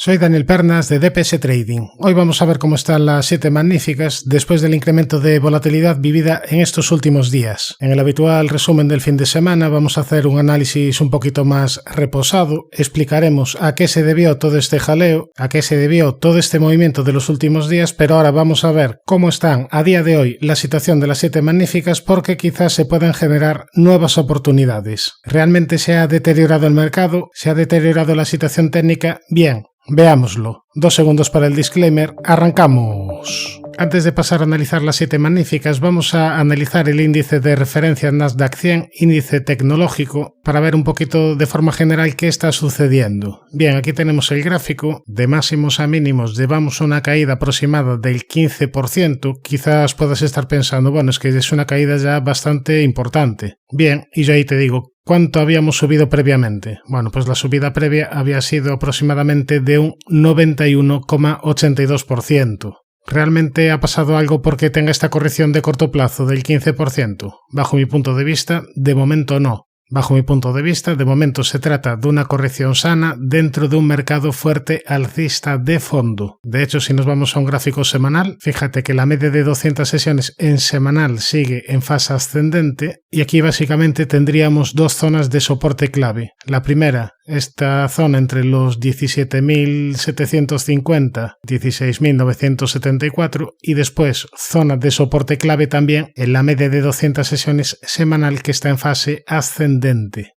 Soy Daniel Pernas de DPS Trading. Hoy vamos a ver cómo están las 7 magníficas después del incremento de volatilidad vivida en estos últimos días. En el habitual resumen del fin de semana vamos a hacer un análisis un poquito más reposado, explicaremos a qué se debió todo este jaleo, a qué se debió todo este movimiento de los últimos días, pero ahora vamos a ver cómo están a día de hoy la situación de las 7 magníficas porque quizás se puedan generar nuevas oportunidades. ¿Realmente se ha deteriorado el mercado? ¿Se ha deteriorado la situación técnica? Bien. Veámoslo. 2 segundos para el disclaimer. ¡Arrancamos! Antes de pasar a analizar las 7 magníficas, vamos a analizar el índice de referencia Nasdaq 100, índice tecnológico, para ver un poquito de forma general qué está sucediendo. Bien, aquí tenemos el gráfico. De máximos a mínimos llevamos una caída aproximada del 15%. Quizás puedas estar pensando, bueno, es que es una caída ya bastante importante. Bien, y yo ahí te digo, ¿cuánto habíamos subido previamente? Bueno, pues la subida previa había sido aproximadamente de un 91,82%. ¿Realmente ha pasado algo porque tenga esta corrección de corto plazo del 15%? Bajo mi punto de vista, de momento no. Bajo mi punto de vista, de momento se trata de una corrección sana dentro de un mercado fuerte alcista de fondo. De hecho, si nos vamos a un gráfico semanal, fíjate que la media de 200 sesiones en semanal sigue en fase ascendente y aquí básicamente tendríamos 2 zonas de soporte clave. La primera, esta zona entre los 17.750, 16.974 y después zona de soporte clave también en la media de 200 sesiones semanal que está en fase ascendente.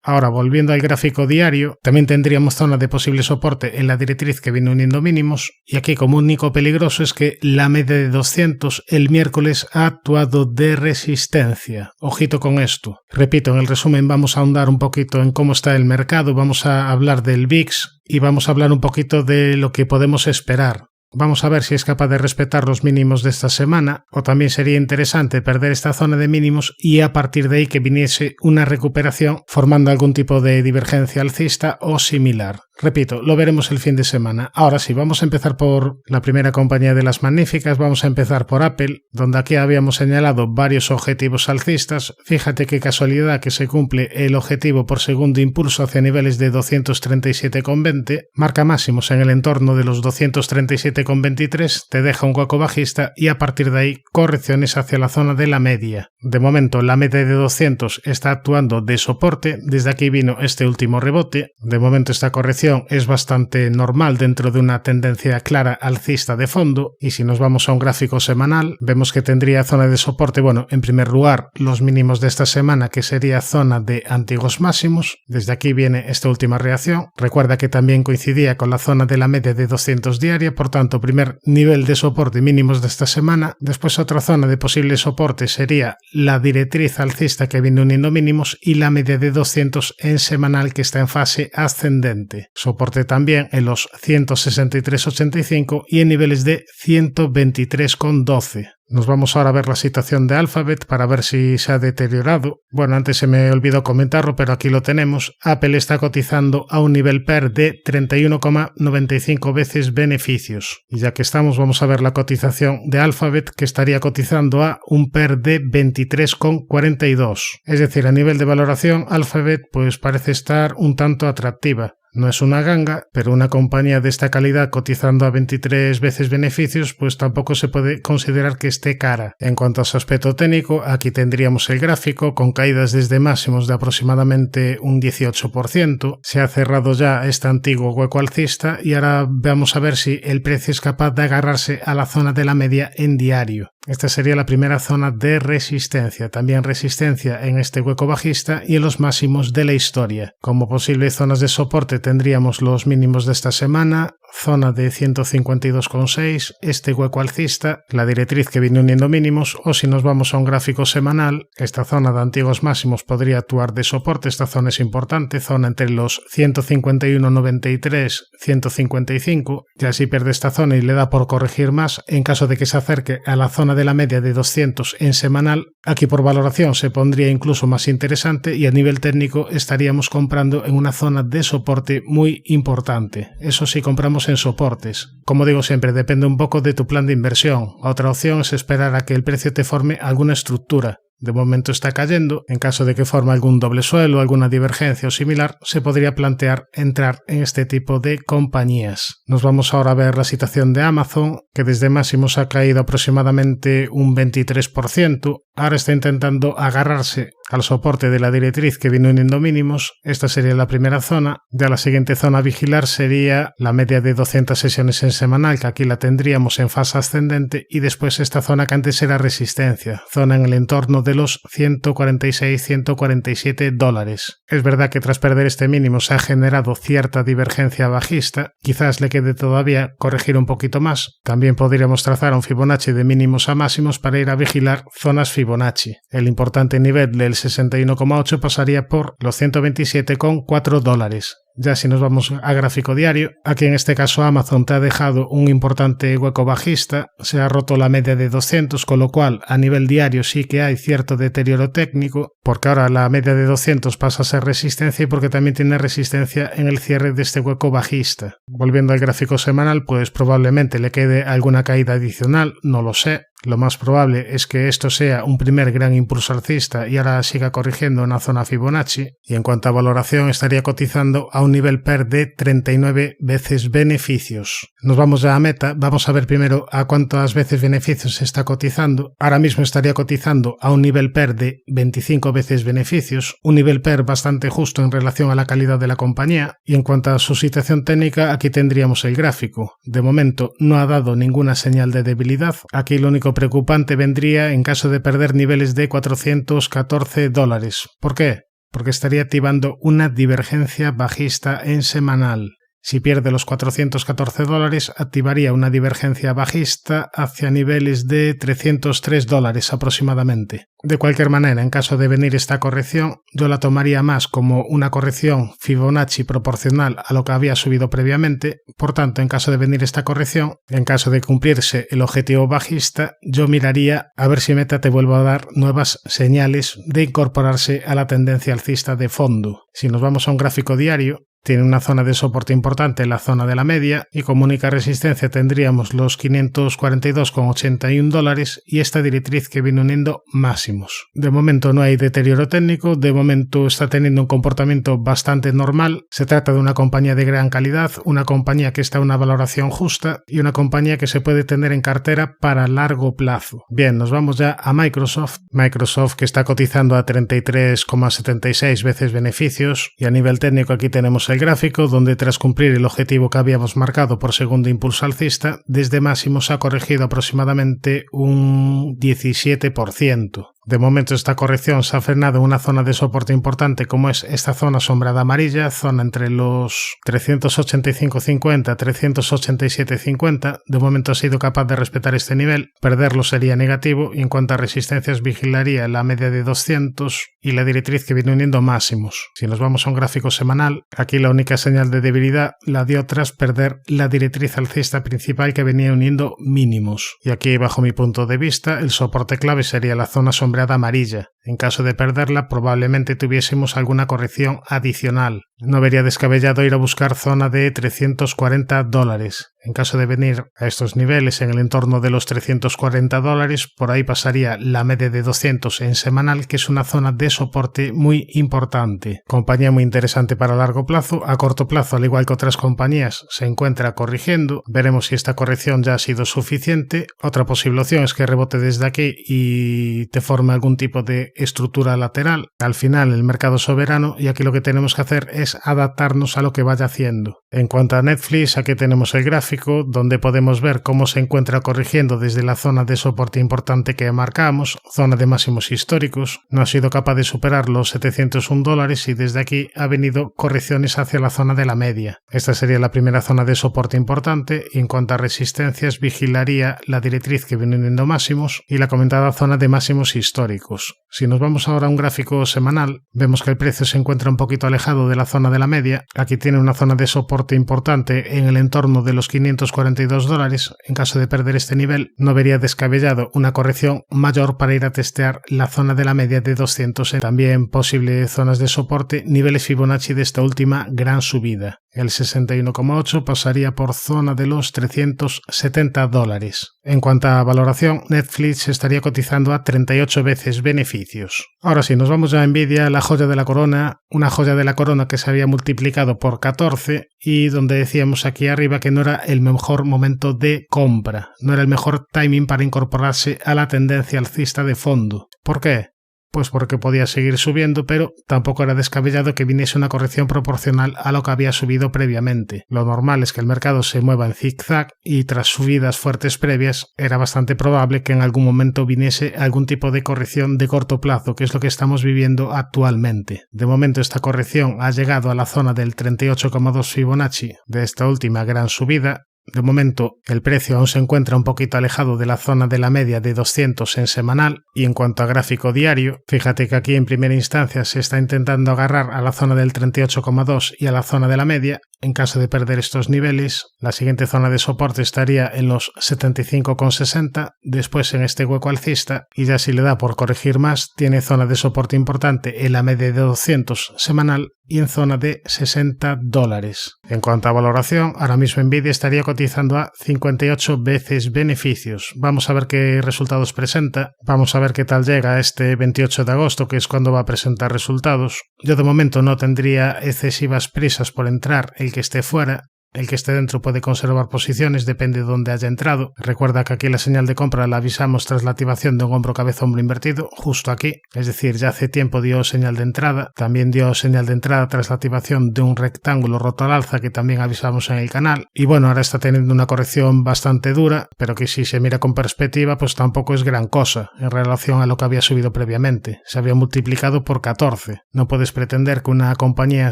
Ahora, volviendo al gráfico diario, también tendríamos zona de posible soporte en la directriz que viene uniendo mínimos y aquí como único peligroso es que la media de 200 el miércoles ha actuado de resistencia. Ojito con esto. Repito, en el resumen vamos a ahondar un poquito en cómo está el mercado, vamos a hablar del VIX y vamos a hablar un poquito de lo que podemos esperar. Vamos a ver si es capaz de respetar los mínimos de esta semana, o también sería interesante perder esta zona de mínimos y a partir de ahí que viniese una recuperación formando algún tipo de divergencia alcista o similar. Repito, lo veremos el fin de semana. Ahora sí, vamos a empezar por la primera compañía de las magníficas, vamos a empezar por Apple, donde aquí habíamos señalado varios objetivos alcistas. Fíjate qué casualidad que se cumple el objetivo por segundo impulso hacia niveles de 237,20, marca máximos en el entorno de los 237,23, te deja un hueco bajista y a partir de ahí correcciones hacia la zona de la media. De momento la media de 200 está actuando de soporte, desde aquí vino este último rebote, de momento esta corrección es bastante normal dentro de una tendencia clara alcista de fondo y si nos vamos a un gráfico semanal vemos que tendría zona de soporte, bueno, en primer lugar los mínimos de esta semana que sería zona de antiguos máximos, desde aquí viene esta última reacción, recuerda que también coincidía con la zona de la media de 200 diaria, por tanto primer nivel de soporte mínimos de esta semana, después otra zona de posible soporte sería la directriz alcista que viene uniendo mínimos y la media de 200 en semanal que está en fase ascendente. Soporte también en los 163,85 y en niveles de 123,12. Nos vamos ahora a ver la situación de Alphabet para ver si se ha deteriorado. Bueno, antes se me olvidó comentarlo, pero aquí lo tenemos. Apple está cotizando a un nivel PER de 31,95 veces beneficios. Y ya que estamos, vamos a ver la cotización de Alphabet, que estaría cotizando a un PER de 23,42. Es decir, a nivel de valoración, Alphabet pues parece estar un tanto atractiva. No es una ganga, pero una compañía de esta calidad cotizando a 23 veces beneficios, pues tampoco se puede considerar que esté cara. En cuanto a su aspecto técnico, aquí tendríamos el gráfico con caídas desde máximos de aproximadamente un 18%. Se ha cerrado ya este antiguo hueco alcista y ahora vamos a ver si el precio es capaz de agarrarse a la zona de la media en diario. Esta sería la primera zona de resistencia, también resistencia en este hueco bajista y en los máximos de la historia. Como posibles zonas de soporte tendríamos los mínimos de esta semana, zona de 152,6, este hueco alcista, la directriz que viene uniendo mínimos, o si nos vamos a un gráfico semanal, esta zona de antiguos máximos podría actuar de soporte, esta zona es importante, zona entre los 151,93, 155, y así pierde esta zona y le da por corregir más en caso de que se acerque a la zona de la media de 200 en semanal. Aquí por valoración se pondría incluso más interesante y a nivel técnico estaríamos comprando en una zona de soporte muy importante. Eso sí, compramos en soportes. Como digo siempre, depende un poco de tu plan de inversión. Otra opción es esperar a que el precio te forme alguna estructura. De momento está cayendo. En caso de que forme algún doble suelo, alguna divergencia o similar, se podría plantear entrar en este tipo de compañías. Nos vamos ahora a ver la situación de Amazon, que desde máximos ha caído aproximadamente un 23%. Ahora está intentando agarrarse al soporte de la directriz que viene uniendo mínimos. Esta sería la primera zona. Ya la siguiente zona a vigilar sería la media de 200 sesiones en semanal, que aquí la tendríamos en fase ascendente, y después esta zona que antes era resistencia, zona en el entorno de los $146-147. Es verdad que tras perder este mínimo se ha generado cierta divergencia bajista, quizás le quede todavía corregir un poquito más. También podríamos trazar un Fibonacci de mínimos a máximos para ir a vigilar zonas Fibonacci. El importante nivel del 61,8 pasaría por los $127,4. Ya si nos vamos a gráfico diario, aquí en este caso Amazon te ha dejado un importante hueco bajista, se ha roto la media de 200, con lo cual a nivel diario sí que hay cierto deterioro técnico, porque ahora la media de 200 pasa a ser resistencia y porque también tiene resistencia en el cierre de este hueco bajista. Volviendo al gráfico semanal, pues probablemente le quede alguna caída adicional, no lo sé. Lo más probable es que esto sea un primer gran impulso alcista y ahora siga corrigiendo en la zona Fibonacci, y en cuanto a valoración estaría cotizando a un nivel PER de 39 veces beneficios. Nos vamos ya a Meta, vamos a ver primero a cuántas veces beneficios se está cotizando. Ahora mismo estaría cotizando a un nivel PER de 25 veces beneficios, un nivel PER bastante justo en relación a la calidad de la compañía, y en cuanto a su situación técnica, aquí tendríamos el gráfico. De momento no ha dado ninguna señal de debilidad. Aquí lo único preocupante vendría en caso de perder niveles de $414. ¿Por qué? Porque estaría activando una divergencia bajista en semanal. Si pierde los $414, activaría una divergencia bajista hacia niveles de $303 aproximadamente. De cualquier manera, en caso de venir esta corrección, yo la tomaría más como una corrección Fibonacci proporcional a lo que había subido previamente. Por tanto, en caso de venir esta corrección, en caso de cumplirse el objetivo bajista, yo miraría a ver si Meta te vuelve a dar nuevas señales de incorporarse a la tendencia alcista de fondo. Si nos vamos a un gráfico diario, tiene una zona de soporte importante en la zona de la media y como única resistencia tendríamos los $542,81 y esta directriz que viene uniendo máximos. De momento no hay deterioro técnico, de momento está teniendo un comportamiento bastante normal. Se trata de una compañía de gran calidad, una compañía que está a una valoración justa y una compañía que se puede tener en cartera para largo plazo. Bien, nos vamos ya a Microsoft. Microsoft, que está cotizando a 33,76 veces beneficios, y a nivel técnico aquí tenemos el gráfico donde tras cumplir el objetivo que habíamos marcado por segundo impulso alcista, desde máximos ha corregido aproximadamente un 17%. De momento esta corrección se ha frenado en una zona de soporte importante como es esta zona sombreada amarilla, zona entre los 385.50 387.50. De momento ha sido capaz de respetar este nivel, perderlo sería negativo, y en cuanto a resistencias vigilaría la media de 200 y la directriz que viene uniendo máximos. Si nos vamos a un gráfico semanal, aquí la única señal de debilidad la dio tras perder la directriz alcista principal que venía uniendo mínimos. Y aquí, bajo mi punto de vista, el soporte clave sería la zona sombreada amarilla. En caso de perderla, probablemente tuviésemos alguna corrección adicional. No vería descabellado ir a buscar zona de $340. En caso de venir a estos niveles en el entorno de los $340, por ahí pasaría la media de 200 en semanal, que es una zona de soporte muy importante. Compañía muy interesante para largo plazo. A corto plazo, al igual que otras compañías, se encuentra corrigiendo. Veremos si esta corrección ya ha sido suficiente. Otra posible opción es que rebote desde aquí y te forme algún tipo de estructura lateral. Al final, el mercado es soberano y aquí lo que tenemos que hacer es adaptarnos a lo que vaya haciendo. En cuanto a Netflix, aquí tenemos el gráfico donde podemos ver cómo se encuentra corrigiendo desde la zona de soporte importante que marcamos, zona de máximos históricos. No ha sido capaz de superar los $701 y desde aquí ha venido correcciones hacia la zona de la media. Esta sería la primera zona de soporte importante, y en cuanto a resistencias vigilaría la directriz que viene uniendo máximos y la comentada zona de máximos históricos. Si nos vamos ahora a un gráfico semanal, vemos que el precio se encuentra un poquito alejado de la zona de la media. Aquí tiene una zona de soporte importante en el entorno de los $542. En caso de perder este nivel, no vería descabellado una corrección mayor para ir a testear la zona de la media de 200. También posibles zonas de soporte, niveles Fibonacci de esta última gran subida. El 61,8 pasaría por zona de los $370. En cuanto a valoración, Netflix estaría cotizando a 38 veces beneficios. Ahora sí, nos vamos a Nvidia, la joya de la corona, una joya de la corona que se había multiplicado por 14 y donde decíamos aquí arriba que no era el mejor momento de compra, no era el mejor timing para incorporarse a la tendencia alcista de fondo. ¿Por qué? Pues porque podía seguir subiendo, pero tampoco era descabellado que viniese una corrección proporcional a lo que había subido previamente. Lo normal es que el mercado se mueva en zigzag y tras subidas fuertes previas era bastante probable que en algún momento viniese algún tipo de corrección de corto plazo, que es lo que estamos viviendo actualmente. De momento esta corrección ha llegado a la zona del 38,2 Fibonacci de esta última gran subida. De momento, el precio aún se encuentra un poquito alejado de la zona de la media de 200 en semanal y en cuanto a gráfico diario, fíjate que aquí en primera instancia se está intentando agarrar a la zona del 38,2 y a la zona de la media. En caso de perder estos niveles, la siguiente zona de soporte estaría en los 75,60, después en este hueco alcista y ya si le da por corregir más, tiene zona de soporte importante en la media de 200 semanal y en zona de $60. En cuanto a valoración, ahora mismo Nvidia estaría cotizando a 58 veces beneficios. Vamos a ver qué resultados presenta, vamos a ver qué tal llega este 28 de agosto, que es cuando va a presentar resultados. Yo de momento no tendría excesivas prisas por entrar, el que esté fuera. El que esté dentro puede conservar posiciones, depende de dónde haya entrado. Recuerda que aquí la señal de compra la avisamos tras la activación de un hombro cabeza hombro invertido, justo aquí. Es decir, ya hace tiempo dio señal de entrada. También dio señal de entrada tras la activación de un rectángulo roto al alza que también avisamos en el canal. Y bueno, ahora está teniendo una corrección bastante dura, pero que si se mira con perspectiva, pues tampoco es gran cosa en relación a lo que había subido previamente. Se había multiplicado por 14. No puedes pretender que una compañía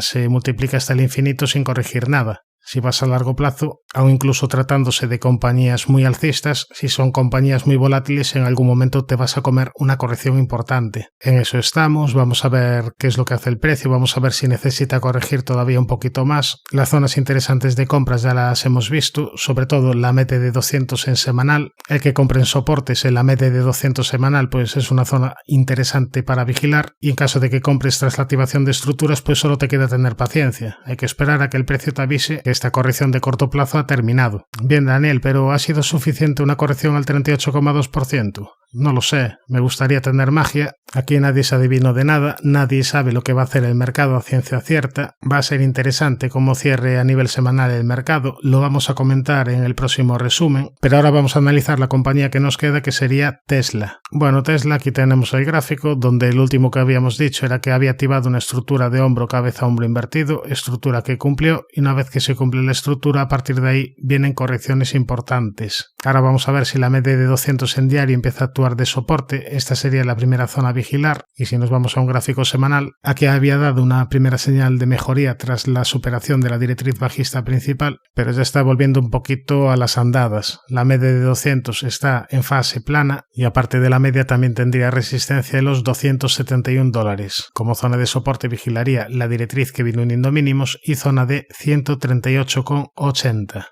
se multiplique hasta el infinito sin corregir nada. Si vas a largo plazo, aun incluso tratándose de compañías muy alcistas, si son compañías muy volátiles, en algún momento te vas a comer una corrección importante. En eso estamos, vamos a ver qué es lo que hace el precio, vamos a ver si necesita corregir todavía un poquito más. Las zonas interesantes de compras ya las hemos visto, sobre todo la media de 200 en semanal. El que compre en soportes en la media de 200 semanal, pues es una zona interesante para vigilar. Y en caso de que compres tras la activación de estructuras, pues solo te queda tener paciencia. Hay que esperar a que el precio te avise que esta corrección de corto plazo ha terminado. Bien, Daniel, pero ¿ha sido suficiente una corrección al 38,2%? No lo sé, me gustaría tener magia. Aquí nadie se adivino de nada, nadie sabe lo que va a hacer el mercado a ciencia cierta. Va a ser interesante cómo cierre a nivel semanal el mercado, lo vamos a comentar en el próximo resumen, pero ahora vamos a analizar la compañía que nos queda, que sería Tesla. Bueno, Tesla, aquí tenemos el gráfico, donde el último que habíamos dicho era que había activado una estructura de hombro cabeza hombro invertido, estructura que cumplió, y una vez que se cumple la estructura, a partir de ahí vienen correcciones importantes. Ahora vamos a ver si la media de 200 en diario empieza a actuar de soporte. Esta sería la primera zona a vigilar, y si nos vamos a un gráfico semanal, aquí había dado una primera señal de mejoría tras la superación de la directriz bajista principal, pero ya está volviendo un poquito a las andadas. La media de 200 está en fase plana y aparte de la media también tendría resistencia en los $271. Como zona de soporte vigilaría la directriz que vino uniendo mínimos y zona de 138,80.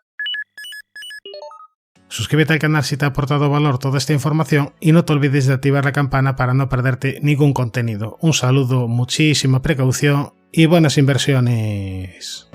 Suscríbete al canal si te ha aportado valor toda esta información y no te olvides de activar la campana para no perderte ningún contenido. Un saludo, muchísima precaución y buenas inversiones.